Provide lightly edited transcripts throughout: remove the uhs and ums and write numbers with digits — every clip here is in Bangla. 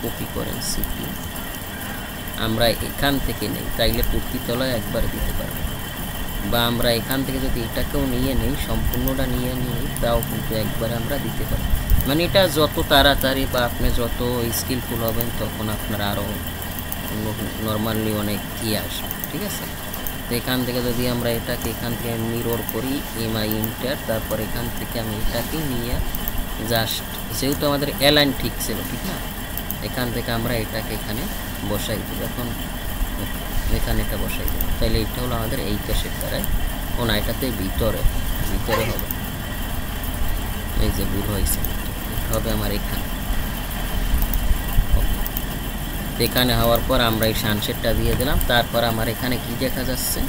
কপি করেন সিপি, আমরা এখান থেকে নেই তাইলে পূর্তি তলায় একবার দিতে পারবো, বা আমরা এখান থেকে যদি এটাকেও নিয়ে নেই, সম্পূর্ণটা নিয়ে নিই, তাও কিন্তু একবারে আমরা দিতে পারি। মানে এটা যত তাড়াতাড়ি বা আপনি যত স্কিলফুল হবেন তখন আপনার আরও নর্মালি অনেক আসবে, ঠিক আছে। তো এখান থেকে যদি আমরা এটাকে এখান থেকে মিরর করি এমআই ইন্টার, তারপর এখান থেকে আমি এটাকে নিয়ে জাস্ট, যেহেতু আমাদের অ্যালাইন ঠিক ছিল, ঠিক না, এখান থেকে আমরা এটাকে এখানে বসাই দেব। এখন এখানে এটা বসাই দেব, তাহলে এটা হলো আমাদের এই পাশের দ্বারায়, না এটাতে ভিতরে হবে, এই যে ভুল হয়েছে, হবে আমার এখানে হওয়ার পর আমরা এই সানসেটটা দিয়ে দিলাম। তারপর আমার এখানে কি দেখা যাচ্ছে,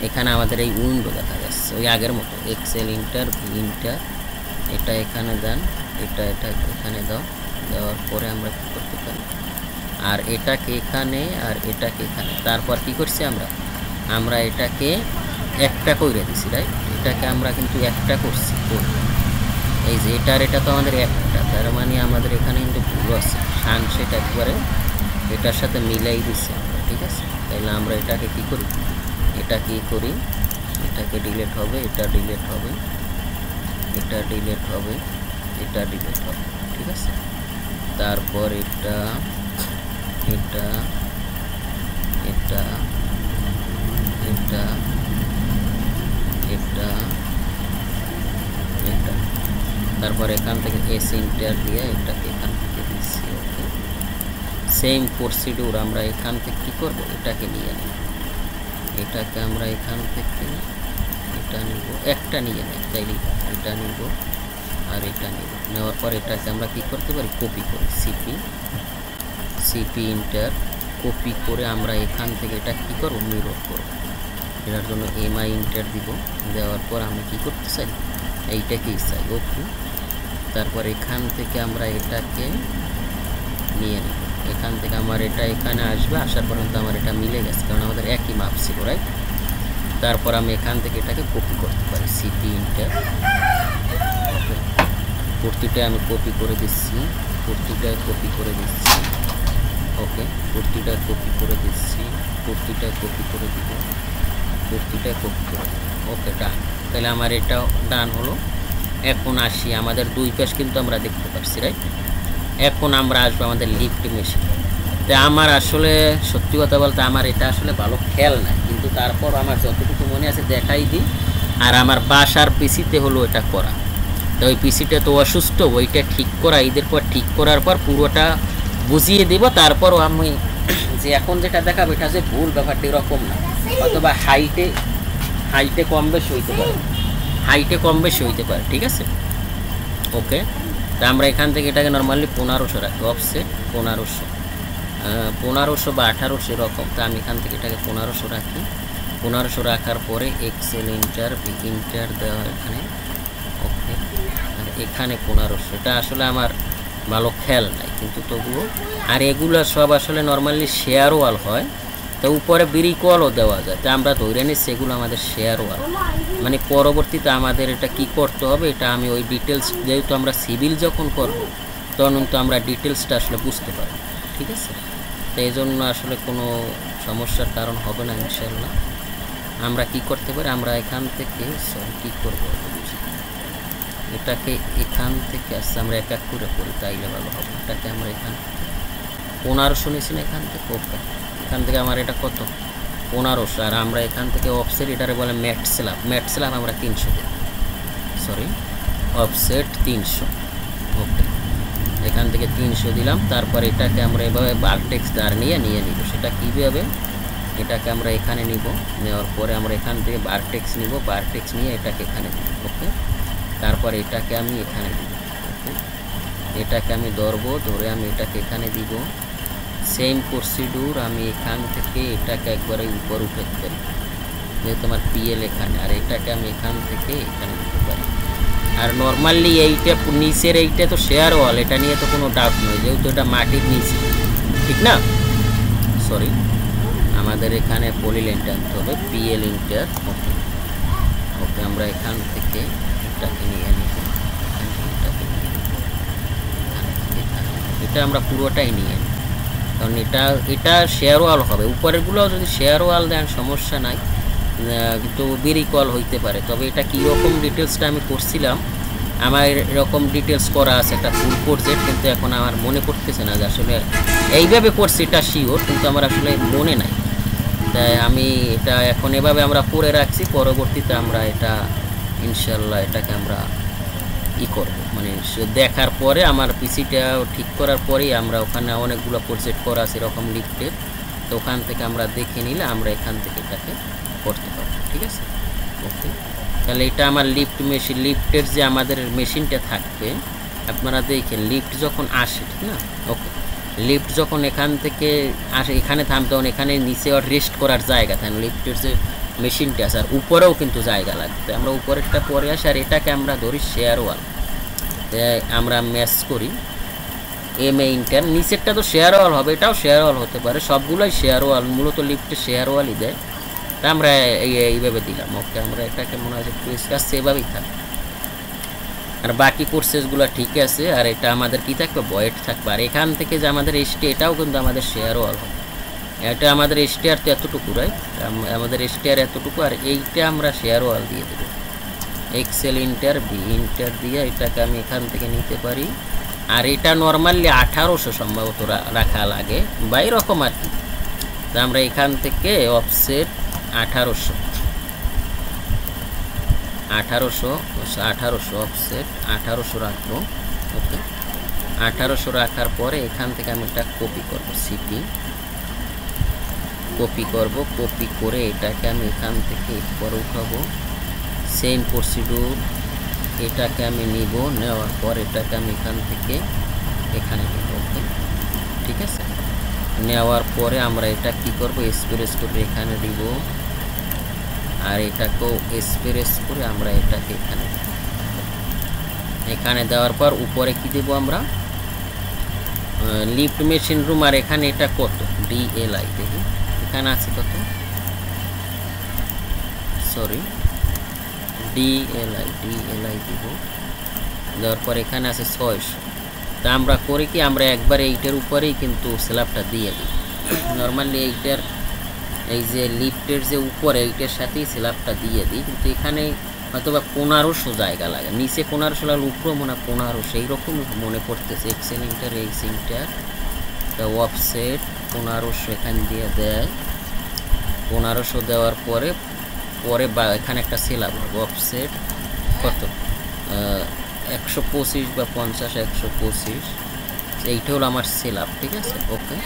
এখানে আমাদের এই উইন্ডো দেখা যাচ্ছে ওই আগের মতো, এক্সেল ইন্টার, ইন্টার, এটা এখানে দেন, এটা এখানে দাও, দেওয়ার পরে আমরা কি করতে পারি, আর এটাকে এখানে আর এটাকে এখানে, তারপর কি করছি আমরা এটাকে একটা করে দিছি, রাইট, এটাকে আমরা কিন্তু একটা করছি, এই যে এটা তো আমাদের একটা, তার মানে আমাদের এখানে কিন্তু ভুল আছে, সানসেট একবারে এটার সাথে মিলাই দিচ্ছি আমরা, ঠিক আছে। তাইলে আমরা এটাকে কি করি, এটাকে ডিলিট হবে, এটা ডিলিট হবে, এটা ডিলিট হবে, এটা ডিলিট হবে, ঠিক আছে। তারপর এটা এটা এটা এটা এটা এটা, তারপর এখান থেকে এস ইন্টার দিয়ে এটাকে এখান থেকে দিচ্ছি। ওকে, সেম প্রসিডিউর আমরা এখান থেকে কি করব, এটাকে নিয়ে নিই, এটাকে আমরা এখান থেকে এটা নিব, একটা নিয়ে নেই, তাইলে এটা নিব আর এটা নিব, নেওয়ার পর এটাকে আমরা কি করতে পারি, কপি করি, সিপি ইন্টার, কপি করে আমরা এখান থেকে এটা কি করব, মিরর করব। এটার জন্য এমআই ইন্টার দিব, দেওয়ার পর আমি কি করতে চাই, এইটাকেই চাই। ওকে, তারপর এখান থেকে আমরা এটাকে নিয়ে নিব, এখান থেকে আমার এটা এখানে আসবে, আসার পর কিন্তু আমার এটা মিলে গেছে, কারণ আমাদের একই মাপ ছিল, রাইট। তারপর আমি এখান থেকে এটাকে কপি করতে পারি, সিপি ইন্টার, প্রতিটায় আমি কপি করে দিচ্ছি, প্রতিটায় কপি করে দিচ্ছি, ওকে, প্রতিটায় কপি করে দিচ্ছি, প্রতিটায় কপি করে দিব, প্রতিটায় কপি করে দিব, ওকে, ডান। তাহলে আমার এটা ডান হলো। এখন আসি, আমাদের দুই পাশ কিন্তু আমরা দেখতে পাচ্ছি, রাইট। এখন আমরা আসবো আমাদের লিফট মেশিন। তো আমার আসলে সত্যি কথা বলতে আমার এটা আসলে ভালো খেয়াল নাই, কিন্তু তারপর আমার যতটুকু মনে আছে দেখাই দিই। আর আমার বাসার পিসিতে হলো এটা করা, তো ওই পিসিটা তো অসুস্থ, ওইটা ঠিক করা, ঈদের পর ঠিক করার পর পুরোটা বুঝিয়ে দেব। তারপরও আমি যে এখন যেটা দেখাবো এটা যে ভুল, ব্যাপারটা এরকম না, অথবা হাইটে কম বেশি হইতে পারে, ঠিক আছে। ওকে, তা আমরা এখান থেকে এটাকে নর্মালি 1500 রাখি, অফসেট 1500 বা 1800 এরকম। তা আমি এখান থেকে এটাকে 1500 রাখি, 1500 রাখার পরে এক্সেল ইন্টার, ইন্টার দেওয়া এখানে, ওকে, আর এখানে 1500, এটা আসলে আমার ভালো খেয়াল নাই কিন্তু তবুও। আর এগুলো সব আসলে নর্মালি শেয়ার ওয়াল হয়, তো উপরে ব্রিক ওয়ালও দেওয়া যায়, তা আমরা ধরে নিই সেগুলো আমাদের শেয়ার ওয়াল। মানে পরবর্তীতে আমাদের এটা কি করতে হবে, এটা আমি ওই ডিটেলস, যেহেতু আমরা সিভিল যখন করব তখন তো আমরা ডিটেলসটা আসলে বুঝতে পারব, ঠিক আছে। তো এই জন্য আসলে কোনো সমস্যার কারণ হবে না ইনশাল্লাহ। আমরা কি করতে পারি, আমরা এখান থেকে কি করবো, এটাকে এখান থেকে আসছে, আমরা এক এক করে করি তাইলে ভালো হবে। এটাকে আমরা এখান থেকে 1500 নিয়েছি না এখান থেকে, ওকে, এখান থেকে আমার এটা কত 1500, আর আমরা এখান থেকে অফসেট এটারে বলে ম্যাট স্ল্যাব আমরা 300 দিই, সরি অফসেট 300, ওকে, এখান থেকে 300 দিলাম। তারপর এটাকে আমরা এভাবে ভার্টেক্স দ্বার নিয়ে নিব, সেটা কীভাবে, এটাকে আমরা এখানে নিব, নেওয়ার পরে আমরা এখান থেকে ভার্টেক্স নিব, ভার্টেক্স নিয়ে এটাকে এখানে দিব, ওকে, তারপর এটাকে আমি এখানে দিব, ওকে, এটাকে আমি ধরে আমি এটাকে এখানে দিব। সেম প্রসিডিউর আমি এখান থেকে এটাকে একবারে উপর উঠাতে পারি, যেহেতু আমার পিএল এখানে, আর এটাকে আমি এখান থেকে এখানে দিতে পারি। আর নর্মালি এইটা নিচের এইটা তো শেয়ার ওয়াল, এটা নিয়ে তো কোনো ডাউট নেই, যেহেতু এটা মাটির নিচে, ঠিক না, সরি, আমাদের এখানে পলিলাইনটা আনতে হবে, পিএল ইন্টার, ওকে, ওকে, আমরা এখান থেকে এটাকে নিয়ে নিব, এটা আমরা পুরোটাই নিয়ে নিই, কারণ এটা শেয়ার ওয়াল হবে। উপরেরগুলো যদি শেয়ার ওয়াল দেন সমস্যা নাই, কিন্তু বিরিক ওয়াল হইতে পারে। তবে এটা কীরকম ডিটেলসটা আমি করছিলাম, আমার এরকম ডিটেলস করা আছে একটা ফুল প্রজেক্ট, কিন্তু এখন আমার মনে পড়তেছে না যে আসলে এইভাবে করছি, এটা শিওর, কিন্তু আমার আসলে মনে নাই। তাই আমি এটা এখন এভাবে আমরা করে রাখছি, পরবর্তীতে আমরা এটা ইনশাল্লাহ এটাকে আমরা করব, মানে দেখার পরে আমার পিসিটা ঠিক করার পরেই আমরা ওখানে অনেকগুলো প্রজেক্ট করা আছে এরকম লিফটের, তো ওখান থেকে আমরা দেখে নিলে আমরা এখান থেকে এটাকে করতে পারবো। ঠিক আছে, ওকে। তাহলে এটা আমার লিফটের যে আমাদের মেশিনটা থাকবে, আপনারা দেখেন লিফট যখন আসে, ঠিক না, ওকে, লিফট যখন এখান থেকে আসে এখানে থামতে, তখন এখানে নিচে আর রেস্ট করার জায়গা থাকে, লিফটের যে মেশিনটা আছে আর উপরেও কিন্তু জায়গা লাগবে। আমরা উপরেরটা পরে আসি, আর এটাকে আমরা ধরি শেয়ার ওয়াল, আমরা ম্যাচ করি ইন্টার, নিচেরটা তো শেয়ার ওয়াল হবে, এটাও শেয়ার ওয়াল হতে পারে, সবগুলোই শেয়ার ওয়াল, মূলত লিফটে শেয়ার ওয়ালই দেয়। তা আমরা এইভাবে দিলাম, ওকে। আমরা এটাকে মনে হয় যে প্রেসটা সেভাবেই থাকবে, আর বাকি প্রসেসগুলো ঠিক আছে। আর এটা আমাদের কি থাকবে, বয়েড থাকবে। আর এখান থেকে যে আমাদের এটাও কিন্তু আমাদের শেয়ার ওয়াল হবে, এটা আমাদের স্টেয়ার তো এতটুকু, রাইট, আমাদের স্টেয়ার এতটুকু, আর এইটা আমরা শেয়ার ওয়াল দিয়ে দেবো, এক্সেল ইন্টার বি ইন্টার দিয়ে এটাকে আমি এখান থেকে নিতে পারি। আর এটা নর্মালি 1800 সম্ভবত রাখা লাগে বা এরকম আর কি। তো আমরা এখান থেকে অফসেট 1800 অফসেট 1800 রাখবো, ওকে। 1800 রাখার পরে এখান থেকে আমি এটা কপি করব, সিপি কপি করব, কপি করে এটাকে আমি এখান থেকে পরে উঠাবো, সেম প্রসিডিউর, এটাকে আমি নিব, নেওয়ার পর এটাকে আমি এখান থেকে এখানে নিব, ওকে, ঠিক আছে। নেওয়ার পরে আমরা এটা কি করব, এক্সপ্রেস করে এখানে দিব, আর এটাকেও এক্সপ্রেস করে আমরা এটাকে এখানে দেওয়ার পর উপরে কি দেব আমরা, লিফট মেশিন রুম। আর এখানে এটা কত, ডিএলআই, দেখি এখানে আছে কত, সরি, ডিএলআই দিব, দেওয়ার পর এখানে আছে 600। তা আমরা করি কি, আমরা একবার এইটার উপরেই কিন্তু স্ল্যাবটা দিয়ে দিই, নর্মালি এইটার এই যে লিফটের যে উপরে এইটার সাথেই স্ল্যাবটা দিয়ে দিই, কিন্তু এখানে হয়তো বা 1500 জায়গা লাগে, নিচে 1500 লাগে, উপরেও মনে হয় 1500, এইরকম মনে পড়তেছে। এক্সেল ইন্টার অফসেট 1500 এখানে দিয়ে দেয়, 1500 দেওয়ার পরে বা এখানে একটা স্ল্যাব হবে, অফসেট কত, 125 বা 50, 125, এইটা হলো আমার স্ল্যাব, ঠিক আছে, ওকে।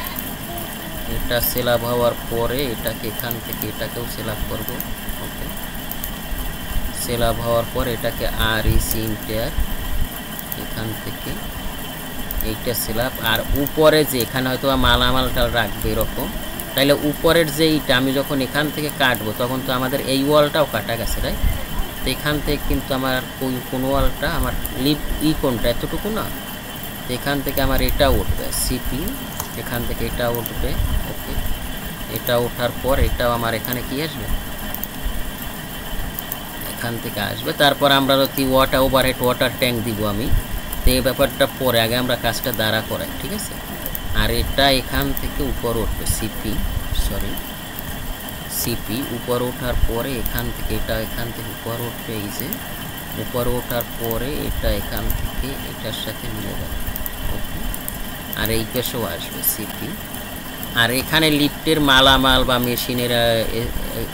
এটা স্ল্যাব হওয়ার পরে এটাকে এখান থেকে এটাকেও স্ল্যাব করব, ওকে। স্ল্যাব হওয়ার পর এটাকে ইন্টার এখান থেকে এইটা স্ল্যাব, আর উপরে যে এখানে হয়তো মালামালটা রাখবে এরকম, তাইলে উপরের যে এইটা আমি যখন এখান থেকে কাটবো তখন তো আমাদের এই ওয়ালটাও কাটা গেছে, রাইট। তো এখান থেকে কিন্তু আমার কোন ওয়ালটা আমার কোনটা এতটুকু না, তো এখান থেকে আমার এটা উঠবে, সিপি, এখান থেকে এটা উঠবে, ওকে। এটা ওঠার পর এটাও আমার এখানে কি আসবে, এখান থেকে আসবে। তারপর আমরা যদি ওভারহেড ট্যাঙ্ক দিব আমি, তো এই ব্যাপারটা পরে, আগে আমরা কাজটা দাঁড়া করাই, ঠিক আছে। আর এটা এখান থেকে উপর উঠবে, সিপি উপর ওঠার পরে এখান থেকে এটা এখান থেকে উপর উঠবে, এই যে উপর ওঠার পরে এটা এখান থেকে এটার সাথে মিলে যাবে, ওকে। আর এই পাশেও আসবে সিপি। আর এখানে লিফটের মালামাল বা মেশিনের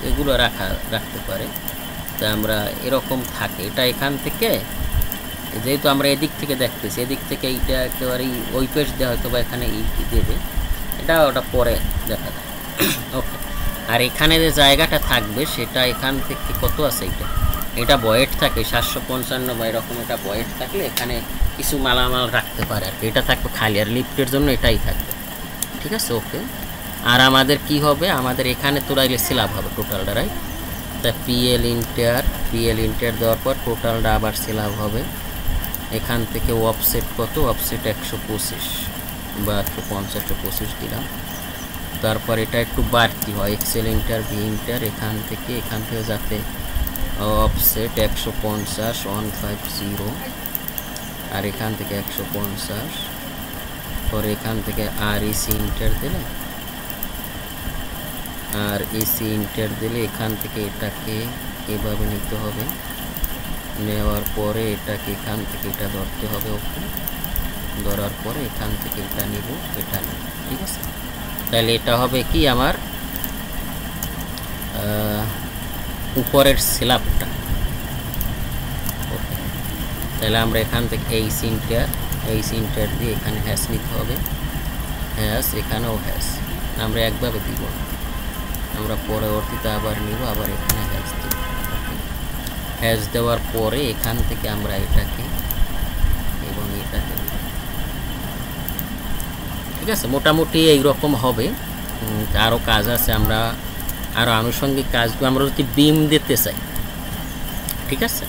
এগুলো রাখতে পারে, তা আমরা এরকম থাকে। এটা এখান থেকে যেহেতু আমরা এদিক থেকে দেখতেছি, এদিক থেকে এইটা একেবারেই ওই পেশ দেওয়া হয়তো বা এখানে দেবে, ওটা পরে দেখা যায়, ওকে। আর এখানে যে জায়গাটা থাকবে সেটা এখান থেকে কত আছে, এটা বয়েট থাকে 755 বা এরকম, এটা বয়েট থাকলে এখানে কিছু মালামাল রাখতে পারে আর কি, এটা থাকবে খালি, আর লিফটের জন্য এটাই থাকবে, ঠিক আছে, ওকে। আর আমাদের কি হবে, আমাদের এখানে তোরাইলে স্ল্যাব হবে টোটালটা, রাইট। তা পিএল ইন্টার দেওয়ার পর টোটালটা আবার স্ল্যাব হবে। এখান থেকে অফসেট কত, অফসেট 125 বা 150, 125 দিলাম। তারপর এটা একটু বাড়তি হয়, এক্সেল ইন্টার ভি ইন্টার, এখান থেকে যাতে অফসেট 150, 150, আর এখান থেকে 150, পরে এখান থেকে আর ইসি ইন্টার দিলে, আর ইসি ইন্টার দিলে এখান থেকে এটাকে এভাবে নিতে হবে, নেওয়ার পরে এটাকে এখান থেকে এটা ধরতে হবে। ওকে, ধরার পরে এখান থেকে এটা নিব, এটা নিব, ঠিক আছে। তাহলে এটা হবে কি আমার উপরের স্ল্যাবটা। ওকে, তাহলে আমরা এখান থেকে এই সিনটার দিয়ে এখানে হ্যাশ নিতে হবে, হ্যাশ, এখানেও হ্যাশ। আমরা একভাবে দিব না, আমরা পরবর্তীতে আবার নিব, আবার এখানে হ্যাশ দেব। হ্যাশ দেওয়ার পরে এখান থেকে আমরা এটাকে এবং এটাকে, ঠিক আছে। মোটামুটি এইরকম হবে। আরও কাজ আছে, আমরা আরও আনুষঙ্গিক কাজগুলো আমরা যদি বিম দিতে চাই, ঠিক আছে।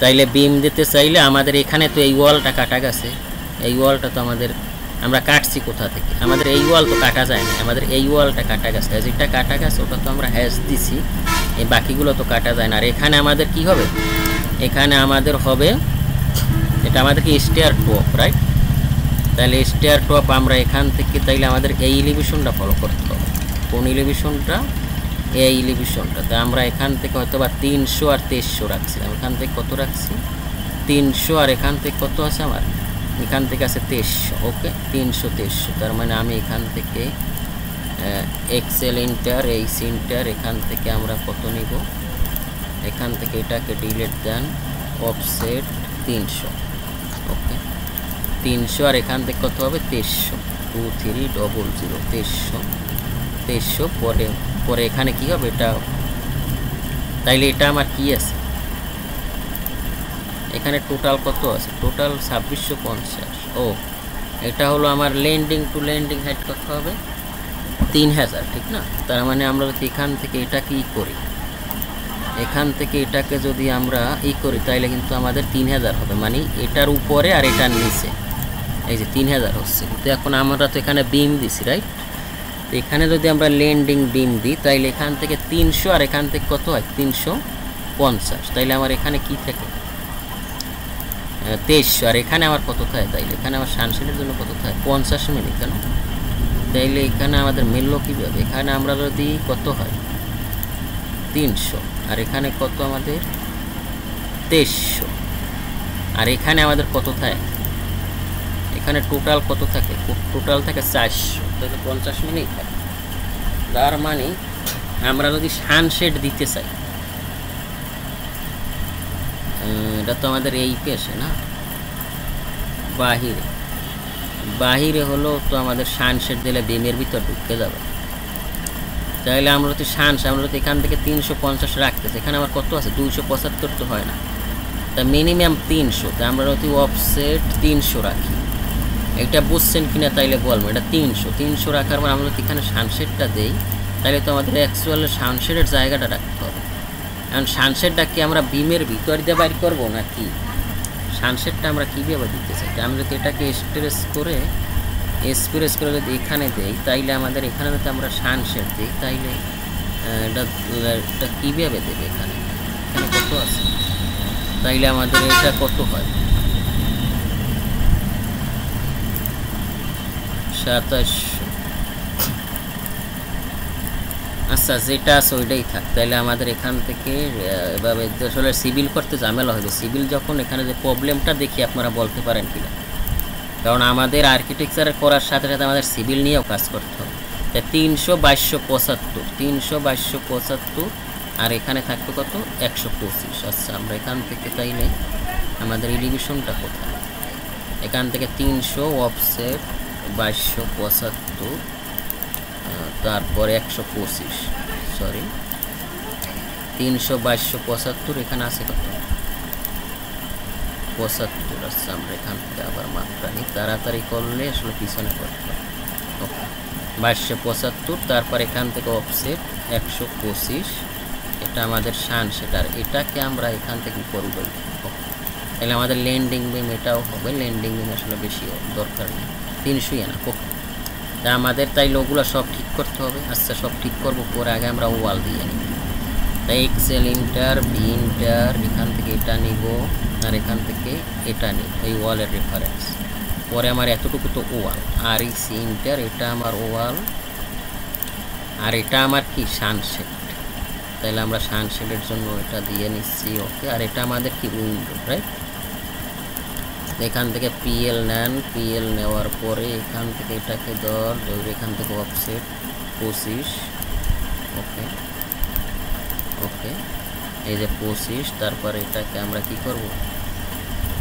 তাইলে বিম দিতে চাইলে আমাদের এখানে তো এই ওয়ালটা কাটা গেছে, এই ওয়ালটা তো আমাদের আমরা কাটছি কোথা থেকে, আমাদের এই ওয়াল তো কাটা যায় না, আমাদের এই ওয়ালটা কাটা গেছে, যেটা কাটা গেছে ওটা তো আমরা হ্যাশ দিছি, এই বাকিগুলো তো কাটা যায় না। আর এখানে আমাদের কি হবে, এখানে আমাদের হবে, এটা আমাদের কি স্টেয়ার টপ, রাইট। তাহলে স্টেয়ার টপ আমরা এখান থেকে, তাইলে আমাদের এই এলিভেশনটা ফলো করতে হবে। কোন এলিভেশনটা? এই এলিভেশনটা। তো আমরা এখান থেকে হয়তো বা 300 আর 2300 রাখছিলাম, এখান থেকে কত রাখছি 300, আর এখান থেকে কত আছে আমার, এখান থেকে আছে 2300। ওকে, 300 2300, তার মানে আমি এখান থেকে এক্সেল ইন্টার, এই সিন্টার, এখান থেকে আমরা কত নিব, এখান থেকে এটাকে ডিলিট দেন, অফসেট 300। ওকে, 300, আর এখান থেকে কত হবে 2300, 2300, 2300 পরে পরে এখানে কি হবে এটা, তাইলে এটা আমার কি আছে, এখানে টোটাল কত আছে, টোটাল 2650। ও, এটা হলো আমার ল্যান্ডিং টু ল্যান্ডিং হাইট কত হবে 3000, ঠিক না। তার মানে আমরা যদি এখান থেকে এটাকে করি, এখান থেকে এটাকে যদি আমরা করি, তাইলে কিন্তু আমাদের 3000 হবে, মানে এটার উপরে আর এটার নিচে এই যে 3000 হচ্ছে। কিন্তু এখন আমরা তো এখানে বিম দিছি, রাইট। তো এখানে যদি আমরা ল্যান্ডিং বিম দিই, তাইলে এখান থেকে 300, আর এখান থেকে কত হয় 350, তাইলে আমার এখানে কি থাকে 2300, আর এখানে আমার কত থাকে, তাইলে এখানে আমার সানশেডের জন্য কত থাকে 50 মিনিট কেন। তাইলে এখানে আমাদের মিলল কীভাবে, এখানে আমরা যদি কত হয় 300, আর এখানে কত আমাদের 2300, আর এখানে আমাদের কত থাকে, এখানে টোটাল কত থাকে, টোটাল থাকে 400, তাহলে 50 মিনিট থাকে। তার মানে আমরা যদি সানশেড দিতে চাই, এটা তো আমাদের এই পেশে না, বাহিরে বাহিরে হলো তো আমাদের সানশেড দিলে বিমের ভিতর ঢুকে যাবে। তাহলে আমরা যদি আমরা যদি এখান থেকে 350 রাখতেছি, এখানে আমার কত আছে 275 তো হয় না, তা মিনিমাম 300, তা আমরা যদি অফসেট 300 রাখি, এটা বুঝছেন কিনা তাইলে বলবো, এটা 300 রাখার পর আমরা যদি এখানে সানশেডটা দেই, তাহলে তো আমাদের অ্যাকচুয়াল সানশেডের জায়গাটা রাখতে হবে। কারণ সানশেডটা কি আমরা বিমের ভিতর দিয়ে বাইর করবো নাকি, সানশেডটা আমরা কীভাবে দিতে চাই, আমরা যদি এটাকে স্প্রেস করে যদি এখানে দেই, তাইলে আমাদের এখানে যদি আমরা সানশেড দিই, তাইলে এটা কীভাবে দেবে, এখানে কত আছে, তাইলে আমাদের এটা কত হয় 2700। আচ্ছা, যেটা আছে ওইটাই থাক। তাহলে আমাদের এখান থেকে এভাবে আসলে সিভিল করতে ঝামেলা হবে। সিভিল যখন এখানে যে প্রবলেমটা দেখি আপনারা বলতে পারেন কিনা, কারণ আমাদের আর্কিটেকচারের করার সাথে সাথে আমাদের সিভিল নিয়েও কাজ করতে হবে। তাই 300/2275, আর এখানে থাকবে কত 125। আচ্ছা, আমরা এখান থেকে তাইলে আমাদের এলিভেশনটা কোথায়, এখান থেকে 300 অফসেট 2275, তারপরে 125, সরি 300/2275, এখানে আছে কত 75। আচ্ছা, আমরা এখান থেকে আবার মাত্রা নিই, তাড়াতাড়ি করলে আসলে পিছনে করতে হবে। ওকে, 2275, তারপর এখান থেকে অফসেট 125, এটা আমাদের সানশেড, আর এটাকে আমরা এখান থেকে উপর উঠাই। ওকে, তাহলে আমাদের ল্যান্ডিং বিম এটাও হবে, ল্যান্ডিং বিম আসলে বেশি দরকার নেই, 300 না। ওকে, তা আমাদের তাই ওগুলো সব ঠিক করতে হবে। আচ্ছা, সব ঠিক করবো, পরে আগে আমরা ওয়াল দিয়ে নিই। তাই এক্সেল ইন্টার, বি ইন্টার, এখান থেকে এটা নিব, আর এখান থেকে এটা নিব, এই ওয়ালের রেফারেন্স। পরে আমার এতটুকু তো ওয়াল, আর এই সিনটার এটা আমার ওয়াল, আর এটা আমার কি সানশেড। তাহলে আমরা সানশেডের জন্য এটা দিয়ে নিচ্ছি, ওকে। আর এটা আমাদের কি উইন্ডো, রাইট। এখান থেকে পিএল নেন, পিএল নেওয়ার পরে এখান থেকে এটাকে ধর, এখান থেকে অফসেট 25, ওকে ওকে, এই যে 25। তারপরে এটাকে আমরা কি করব,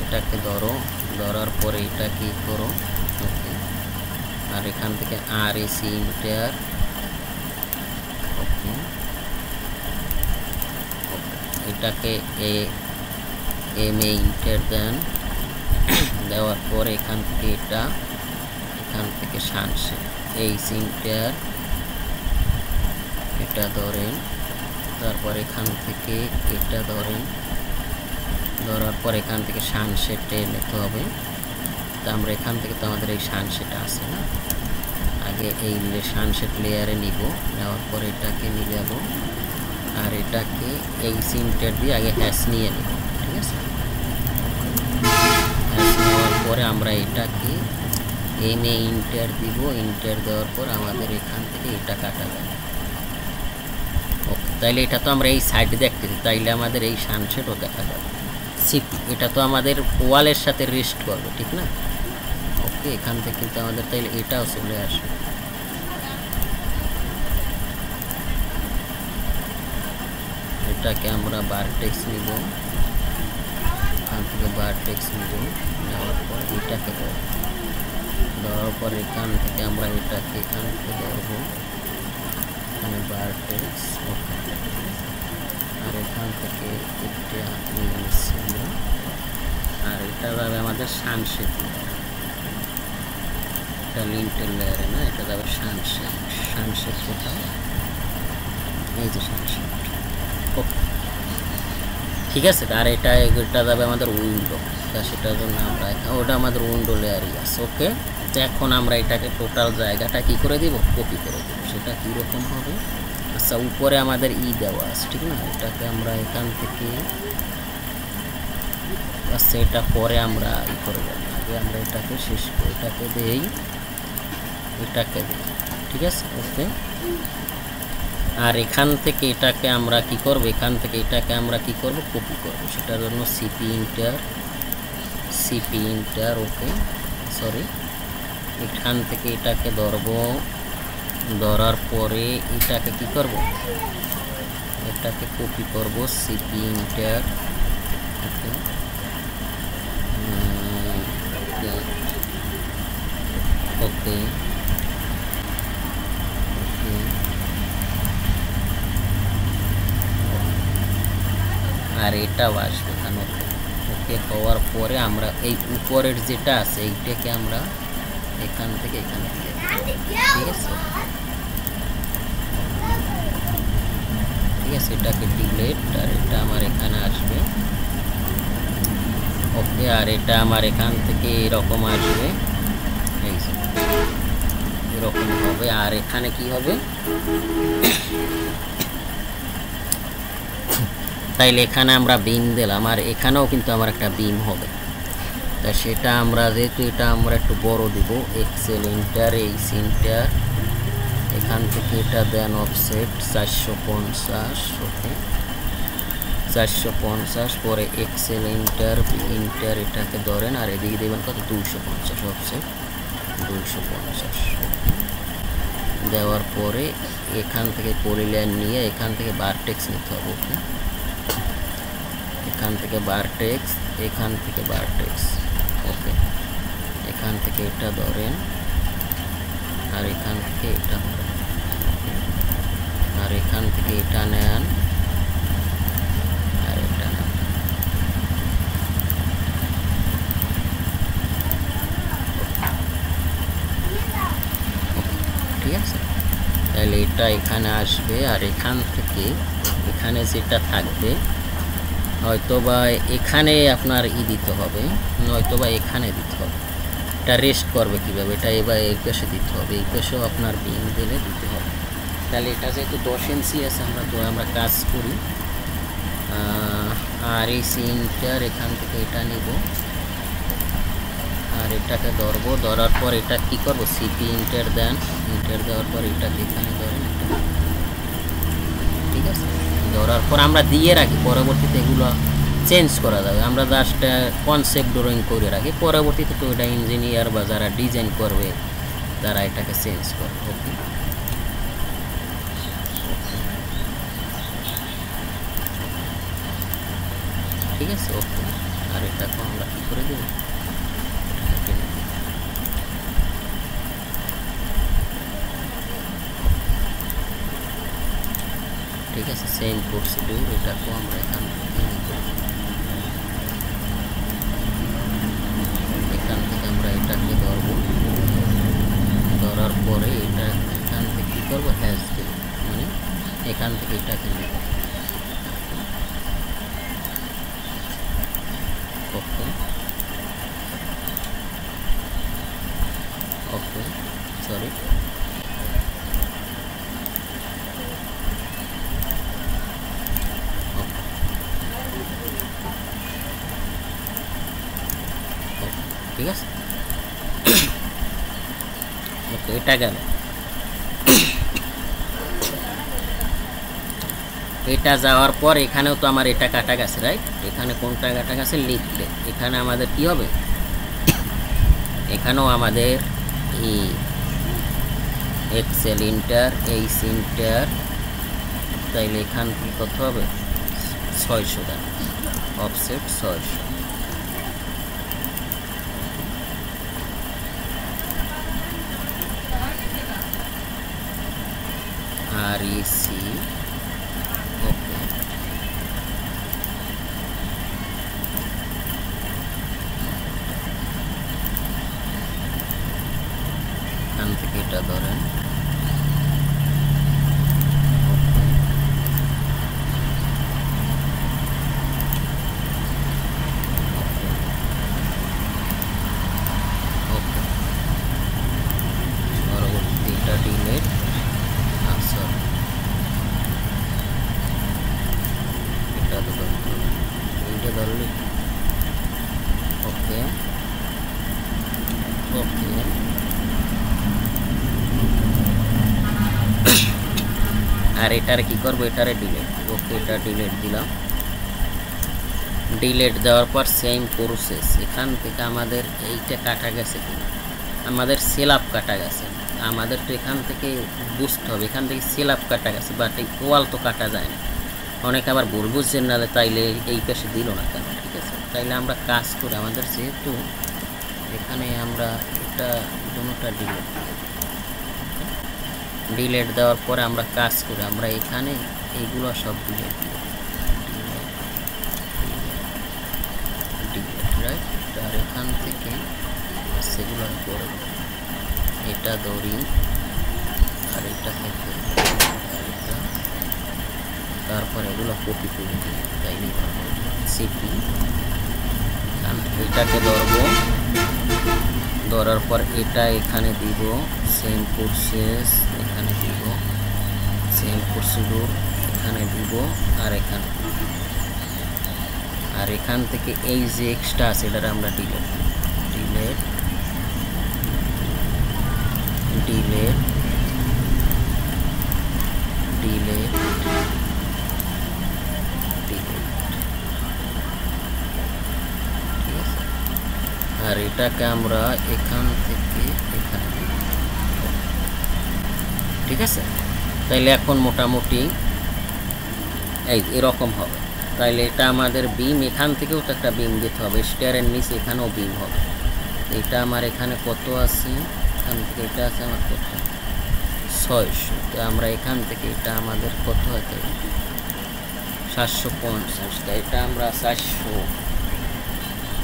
এটাকে ধরো, ধরার পরে এটা কি করো, ওকে। আর এখান থেকে আর এসি ইন্টার, ওকে, এটাকে এম এ ইন্টার দেন, দেওয়ার পরে এখান থেকে এটা, এখান থেকে সানশেড এই সিনটার এটা ধরেন, তারপর এখান থেকে এটা ধরেন, ধরার পর এখান থেকে সানশেডে নিতে হবে। তা আমরা এখান থেকে তো আমাদের এই সানশেড আছে না, আগে এই সানশেড লেয়ারে নিব, নেওয়ার পর এটাকে নিয়ে যাব, আর এটাকে এই সিনটার দিয়ে আগে হ্যাশ নিয়ে নেব, ঠিক আছে। হ্যাশ নেওয়ার পরে আমরা এটাকে এম এ ইন্টার দিব, ইন্টার দেওয়ার পর আমাদের এখান থেকে এটা কাটা যাবে, ওকে। তাইলে এটা তো আমরা এই সাইডে দেখতেছি, তাইলে আমাদের এই সানশেডও দেখা যাবে। সিপি এটা তো আমাদের ওয়ালের সাথে রেস্ট করবে, ঠিক না, ওকে। এখান থেকে কিন্তু আমাদের তাইলে এটাও চলে আসবে। এটাকে আমরা ভার্টেক্স নিব, এখান থেকে ভার্টেক্স নিব, নেওয়ার পর এটাকে ধরার পর এখান থেকে আমরা এটাকে এখান থেকে ধরবো, এখানে ভার্টেক্স, ওকে। আর এখান থেকে এটা নিয়ে নিচ্ছি আমরা, আর এটা যাবে আমাদের সানশেড লেয়ার, এটা লিন্টেল লেয়ারে না, এটা যাবে সানশেড। সানশেড কোথায়, এই যে সানশেড, ওকে, ঠিক আছে। আর এটা যাবে আমাদের উইন্ডো, সেটার জন্য আমরা ওটা আমাদের উইন্ডো লেয়ারই আছে, ওকে। তো এখন আমরা এটাকে টোটাল জায়গাটা কি করে দিব, কপি করে দেবো। সেটা কীরকম হবে, আচ্ছা উপরে আমাদের ই দেওয়া আছে, ঠিক না, এটাকে আমরা এখান থেকে, আচ্ছা এটা পরে আমরা ই করব, আগে আমরা এটাকে শেষ করে এটাকে দেই, এটাকে দিই, ঠিক আছে, ওকে। আর এখান থেকে এটাকে আমরা কি করব, এখান থেকে এটাকে আমরা কি করব, কপি করব। সেটার জন্য সিপি ইন্টার, ওকে, সরি, এখান থেকে এটাকে ধরব, ধরার পরে এটাকে কি করব, এটাকে কপি করব, সিপি ইন্টার, ওকে, ওকে, আর এটাও আসবে এখানে, ওকে। হওয়ার পরে আমরা এই উপরের যেটা আছে এইটাকে আমরা এখান থেকে এখানে দিয়ে দেব, ঠিক আছে, ঠিক আছে। এটাকে ডিলিট, আর এটা আমার এখানে আসবে, ওকে। আর এটা আমার এখান থেকে এরকম আসবে, এই এরকম হবে। আর এখানে কি হবে, তাইলে এখানে আমরা বিম দিলাম, আর এখানেও কিন্তু আমার একটা বিম হবে। তা সেটা আমরা যেহেতু এটা আমরা একটু বড় দিব, এক্সেল ইন্টার এই সিনটার, এখান থেকে এটা দেন অফসেট 450, ওকে, 450, পরে এক্সেল ইন্টার এটাকে ধরেন, আর এদিকে দেবেন কত, 250, অফসেট 250, ওকে। দেওয়ার পরে এখান থেকে পলিলাইন নিয়ে এখান থেকে ভার্টেক্স নিতে হবে, ওকে। এখান থেকে ভার্টেক্স, এখান থেকে ভার্টেক্স, ওকে। এখান থেকে এটা ধরেন, আর এখান থেকে এটা ধরেন, আর এখান থেকে এটা নেন, আর এটা নেন, ঠিক আছে। তাহলে এটা এখানে আসবে, আর এখান থেকে এখানে যেটা থাকবে, হয়তোবা এখানে আপনার ই দিতে হবে, নয়তোবা এখানে দিতে হবে। এটা রেস্ট করবে কিভাবে, এটা এবার এই পাশে দিতে হবে, এই পাশেও আপনার বিম দিলে দিতে হবে। তাহলে এটা যেহেতু 10 ইঞ্চি আছে, আমরা কাজ করি, আর এই সিনটার এখান থেকে এটা নিব, আর এটাকে ধরবো, ধরার পর এটা কি করব, সিপি ইন্টার দেন, ইন্টার দেওয়ার পর এটাকে এখানে ধরেন, ঠিক আছে। ধরার পর আমরা দিয়ে রাখি, পরবর্তীতে এগুলো চেঞ্জ করা যাবে। আমরা জাস্ট কনসেপ্ট ড্রয়িং করে রাখি, পরবর্তীতে তো এটা ইঞ্জিনিয়ার বা যারা ডিজাইন করবে তারা এটাকে চেঞ্জ করবে। ওকে, ঠিক আছে। ওকে, আর এটাকে আমরা কি করে দেব, ঠিক আছে। সেম প্রসিডিউর, এটাকেও আমরা এখান থেকে আমরা এটাকে ধরবো, ধরার পরে এটা এখান থেকে কী করবো, হ্যাশ দেব, মানে এখান থেকে এটাকে নেব। ওকে, ওকে, সরি, ঠিক আছে। ওকে, এটা গেল। এটা যাওয়ার পর এখানেও তো আমার এটা কাটা গেছে, রাইট? এখানে কোনটা কাটা গেছে, লিখলে এখানে আমাদের কি হবে, এখানেও আমাদের এই এক্সেল ইন্টার, এইচ ইন্টার, তাইলে এখান থেকে কত হবে, 600 দেন, অফসেট 600। আর ইসি, ওকে, এখান থেকে এটা ধরেন, পরবর্তী এটা ডিলেট, এইটা ধরলে, ওকে, ওকে, আর এটারে কি করবো, এটারে ডিলেট। ওকে, এটা ডিলেট দিলাম। ডিলেট দেওয়ার পর সেম প্রসেস, এখান থেকে আমাদের এইটা কাটা গেছে কিনা, আমাদের সেল আপ কাটা গেছে, আমাদের তো এখান থেকে বুঝতে হবে এখান থেকে সেল আপ কাটা গেছে, বাট এই ওয়াল তো কাটা যায় না। অনেকে আবার ভুল বুঝছেন না, তাইলে এই পাশে দিল না কেন, ঠিক আছে। তাইলে আমরা কাজ করে, আমাদের যেহেতু এখানে আমরা এটা দুটোটা ডিলেট দেওয়ার পরে আমরা কাজ করে, আমরা এখানে এইগুলো সব ডিলেট দিব, রাইট? আর এখান থেকে সেগুলো করে এটা ধরি, আর এটা থেকে এটা, তারপর এগুলো কপি করে দিই, তাইলে সিপি, এটাকে ধরবো, ধরার পর এটা এখানে দিব, সেম প্রসেস এখানে দিব, সেম প্রসিডিউর এখানে দিব, আর এখানে, আর এখান থেকে এই যে এক্সট্রা আছে এটা আমরা delete, delete, delete, delete, delete, ঠিক আছে। আর এটাকে আমরা এখান থেকে এখানে, ঠিক আছে। তাইলে এখন মোটামুটি এই এরকম হবে। তাইলে এটা আমাদের বিম, এখান থেকেও তো একটা বিম দিতে হবে, স্টেয়ারের নিচে এখানেও বিম হবে। এটা আমার এখানে কত আছে, এখান থেকে এটা আছে আমার কত, 600। তো আমরা এখান থেকে এটা আমাদের কত হতে, 750, তো এটা আমরা 400।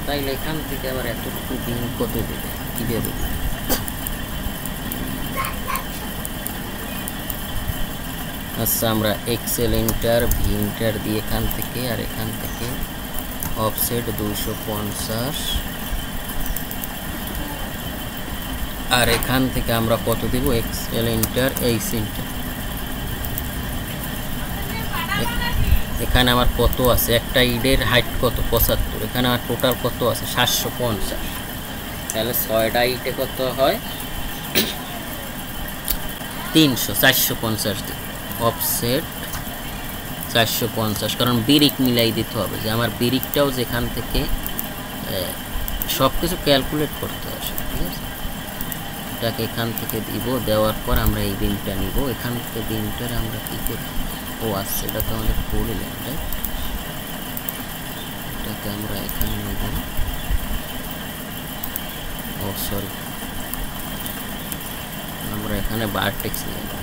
তাইলে এখান থেকে আবার এতটুকু বিম কত দেবে, কীভাবে দেবে, আচ্ছা আমরা এক্সেল ইন্টার, ভি ইন্টার দিয়ে এখান থেকে, আর এখান থেকে অফসেট 250, আর এখান থেকে আমরা কত দিব, এক্সেল ইন্টার, এইচ ইন্টার, এখানে আমার কত আছে, একটা ইডের হাইট কত, 75, এখানে আমার টোটাল কত আছে, 750। তাহলে 6টা ইটে কত হয় 300 450 দিন অফসেট 450, কারণ বিরিক মিলাই দিতে হবে যে আমার বিরিকটাও যেখান থেকে সব কিছু ক্যালকুলেট করতে হবে, ঠিক আছে। এটাকে এখান থেকে দিব, দেওয়ার পর আমরা এই বিমটা নিব, এখান থেকে বিমটার আমরা কী করি, ও আচ্ছা এটা তো আমাদের পড়িলেন, রাইট। এটাকে আমরা এখানে নেব, ও সরি আমরা এখানে ভার্টেক্স নিয়ে নেব,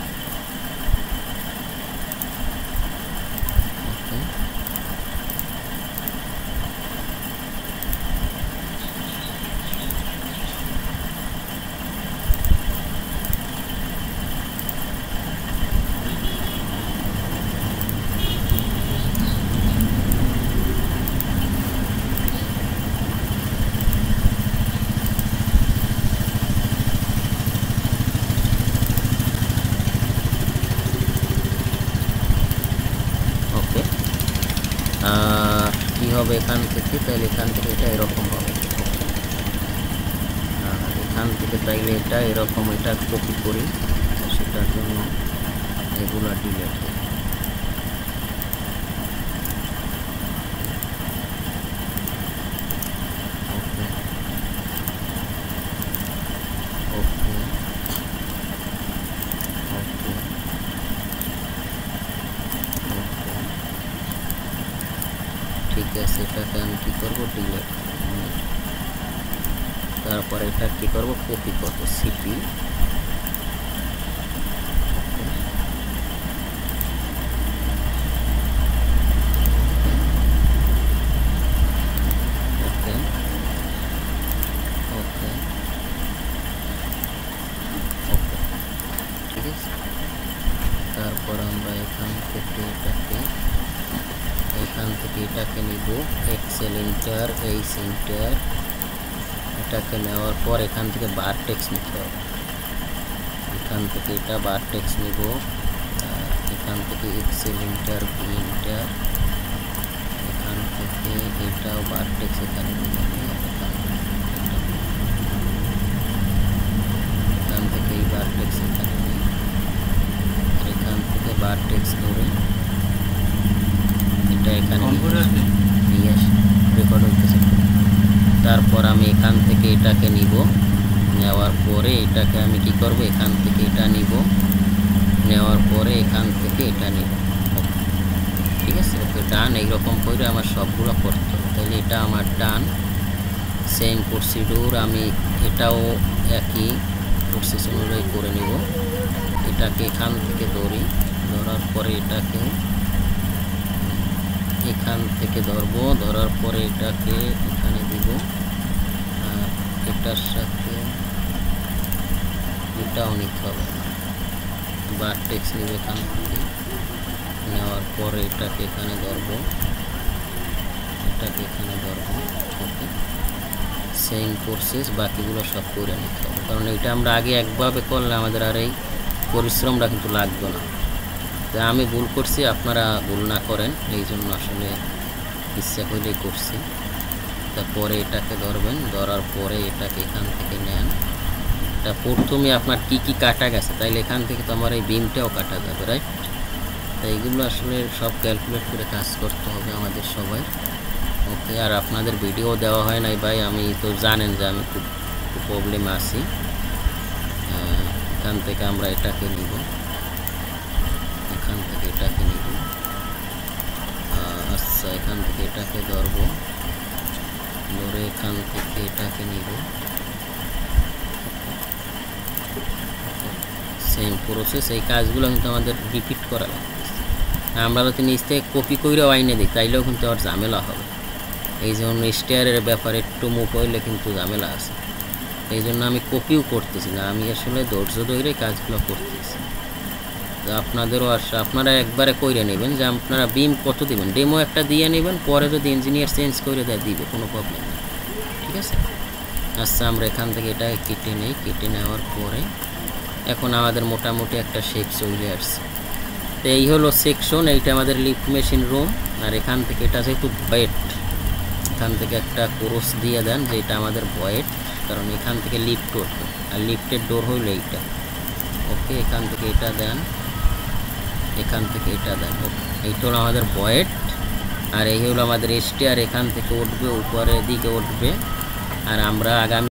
ওকে। কি হবে এখান থেকে, তাহলে এখান থেকে এটা এরকম হবে, এখান থেকে তাইলে এটা এরকম, এটা কপি করি, সেটার জন্য এগুলো ডিলিট হবে। ওকে ওকে ঠিক আছে, এটাকে আমি কী করবো ডিলিট, তারপরে এটা কী করবো কপি করবো সিপি, ওকে ওকে ওকে ঠিক আছে। তারপর আমরা এখান থেকে এটাকে নিব, এক্সেল ইন্টার এইচ ইন্টার, এটাকে নেওয়ার পর এখান থেকে ভার্টেক্স নিতে হবে, এখান থেকে এটা ভার্টেক্স নিব, এখান থেকে এক্সেল ইন্টার ভি ইন্টার, এখান থেকে এটাও ভার্টেক্স এখানে নিব, এখান থেকে এই ভার্টেক্স এখানে নিই, এখান থেকে ভার্টেক্স ধরে এটা এখানে নিয়ে আসি, রেকর্ড হইতেছে। তারপর আমি এখান থেকে এটাকে নিব, নেওয়ার পরে এটাকে আমি কি করব, এখান থেকে এটা নিব, নেওয়ার পরে এখান থেকে এটা নিব, ঠিক আছে। ওকে ডান, এইরকম করে আমার সবগুলো করতে হবে, তাহলে এটা আমার ডান। সেম প্রসিডিউর আমি এটাও একই প্রসেস অনুযায়ী করে নিব, এটাকে এখান থেকে ধরি, ধরার পরে এটাকে এখান থেকে ধরবো, ধরার পরে এটাকে এখানে দিব, আর এটার সাথে এটাও নিতে হবে, ভার্টেক্স নিব এখান থেকে, নেওয়ার পরে এটাকে এখানে ধরবো, এটাকে এখানে ধরবো, ওকে। সেম প্রসেস বাকিগুলো সব করে নিতে হবে, কারণ এটা আমরা আগে একভাবে করলে আমাদের আর এই পরিশ্রমটা কিন্তু লাগবে না। আমি ভুল করছি, আপনারা ভুল না করেন, এই জন্য আসলে ইচ্ছা করলেই করছি। তারপরে এটাকে ধরবেন, ধরার পরে এটাকে এখান থেকে নেন, এটা প্রথমে আপনার কি কি কাটা গেছে, তাইলে এখান থেকে তো আমার এই বিমটাও কাটা যাবে, রাইট। তাই এইগুলো আসলে সব ক্যালকুলেট করে কাজ করতে হবে আমাদের সবাই, ওকে। আর আপনাদের ভিডিও দেওয়া হয় নাই ভাই, আমি তো জানেন যে আমি খুব প্রবলেমে আছি। এখান থেকে আমরা এটাকে নিব, এখান থেকে এটাকে নিব, আচ্ছা এখান থেকে এটাকে ধরবো, ধরে এখান থেকে এটাকে নিব, সেম প্রসেস। এই কাজগুলো কিন্তু আমাদের রিপিট করা লাগতেছে, আমরা যদি নিচ থেকে কপি করেও আইনে দিই তাইলেও কিন্তু আর ঝামেলা হবে, এই জন্য স্টেয়ারের ব্যাপারে একটু মুভ হইলে কিন্তু ঝামেলা আছে, এই জন্য আমি কপিও করতেছি না, আমি আসলে ধৈর্য ধরে কাজগুলো করতেছি। তো আপনাদেরও আপনারা একবারে কইরে নেবেন যে আপনারা বিম কত দিবেন, ডেমো একটা দিয়ে নেবেন, পরে যদি ইঞ্জিনিয়ার চেঞ্জ করে দেয় দিবে, কোনো প্রবলেম নেই, ঠিক আছে। আচ্ছা আমরা এখান থেকে এটা কেটে নেই, কেটে নেওয়ার পরে এখন আমাদের মোটামুটি একটা শেপ চলে আসছে। তো এই হলো সেকশন, এইটা আমাদের লিফট মেশিন রুম। আর এখান থেকে এটা যেহেতু বয়েট, এখান থেকে একটা ক্রস দিয়ে দেন যে এটা আমাদের বয়েট, কারণ এখান থেকে লিফট উঠবে, আর লিফটের ডোর হইল এইটা। ওকে, এখান থেকে এটা দেন, এখান থেকে এটা দেন। ওকে, এইটা হলো আমাদের ভয়েড, আর এই হলো আমাদের স্টেয়ার। এখান থেকে উঠবে, উপরের দিকে উঠবে, আর আমরা আগামী